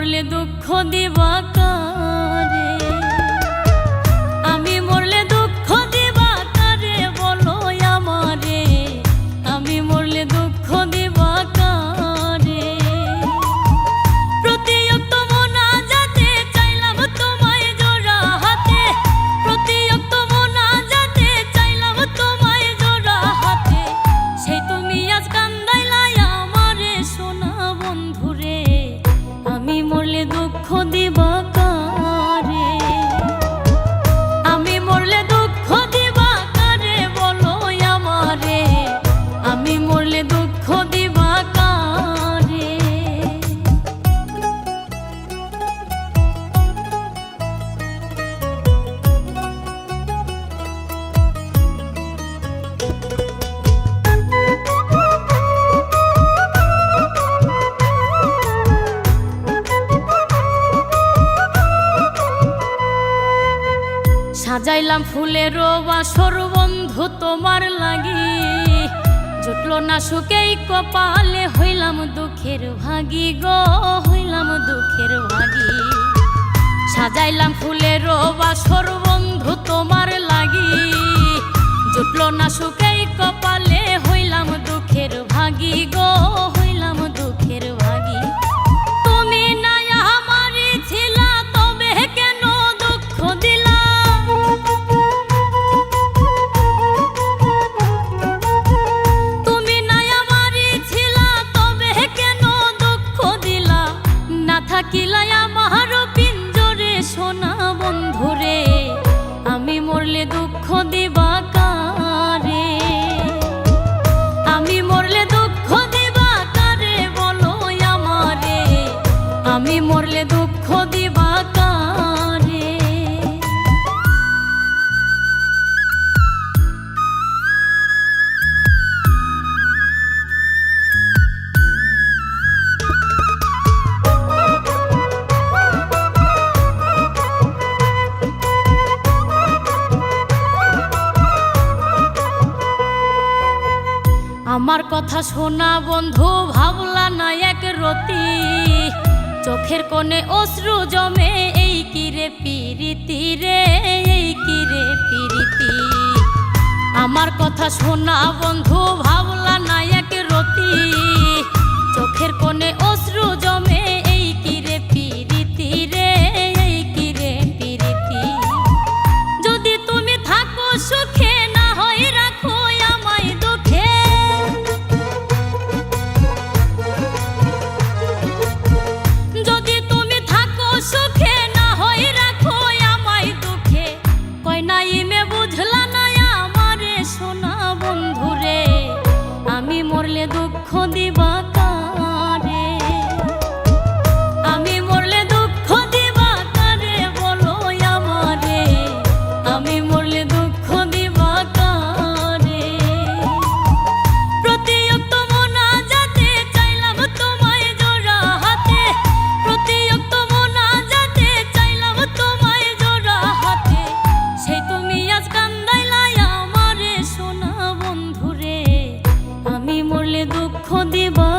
মরলে দুঃখ দিবা কারে, আমি মরলে দুঃখ দিবা কারে বলো আমারে, আমি মরলে দুঃখ দিবা কারে। প্রতিয়ক্ত মোনাজাতে চাইলাম তোমায় জোড়া হাতে, প্রতিয়ক্ত মোনাজাতে চাইলাম তোমায় জোড়া হাতে, সেই তুমি আজ কান্দাইলাই আমারে সোনা বন্ধুরে, আমি মরলে দুঃখ দিবা কারে, আমি মরলে দুঃখ দিবা কারে বলো আমারে, আমি মরলে দুঃখ দিবা কারে। সাজাইলাম ফুলের বাসর বন্ধু তোমার লাগি, জুটলো না সুখেই কপালে, হইলাম দুঃখের ভাগী গো, হইলাম দুঃখের ভাগী। সাজাইলাম ফুলের বাসর বন্ধু তোমার লাগি, জুটলো না সুখেই কপালে, হইলাম দুঃখের ভাগী গো, হইলাম দুঃখের ভাগী। তুমি না আমারই ছিলা তবে কেন দুঃখ দিলা, তুমি না আমারই ছিলা তবে কেন দুঃখ দিলা, না থাকিলাই আমার পিঞ্জরে সোনা বন্ধুরে, আমি মরলে দুঃখ দিবা কারে, আমি মরলে দুঃখ দিবা কারে বলো আমারে, আমি মরলে দুঃখ দিবা কারে। আমার কথা শোনা বন্ধু ভাবলা না এক রতি, চোখের কোণে অশ্রু জমে, এই কিরে পিরিতি রে, এই কিরে পিরিতি। আমার কথা শোনা বন্ধু ভাবলা না এক রতি, চোখের কোণে অশ্রু জমে, এই কিরে পিরিতি রে, এই কিরে পিরিতি। যদি তুমি থাকো সুখে না হয় রাখো আমায় দুঃখে, যদি তুমি থাকো সুখে না হয় রাখো আমায় দুঃখে, কই নাইমে বুঝলা না আমারে সোনা বন্ধুরে, আমি মরলে দুঃখ দিবা কারে, আমি মরলে দুঃখ দিবা কারে বলো আমারে, আমি মরলে দুঃখ দিবা কারে। প্রতিয়ক্ত মোনাজাতে চাইলাম তোমায় জোড়া হাতে, প্রতিয়ক্ত মোনাজাতে চাইলাম তোমায় জোড়া হাতে, সেই তুমি আজ কান্দাইলাই আমারে সোনা বন্ধুরে, আমি মরলে দুঃখ দিবা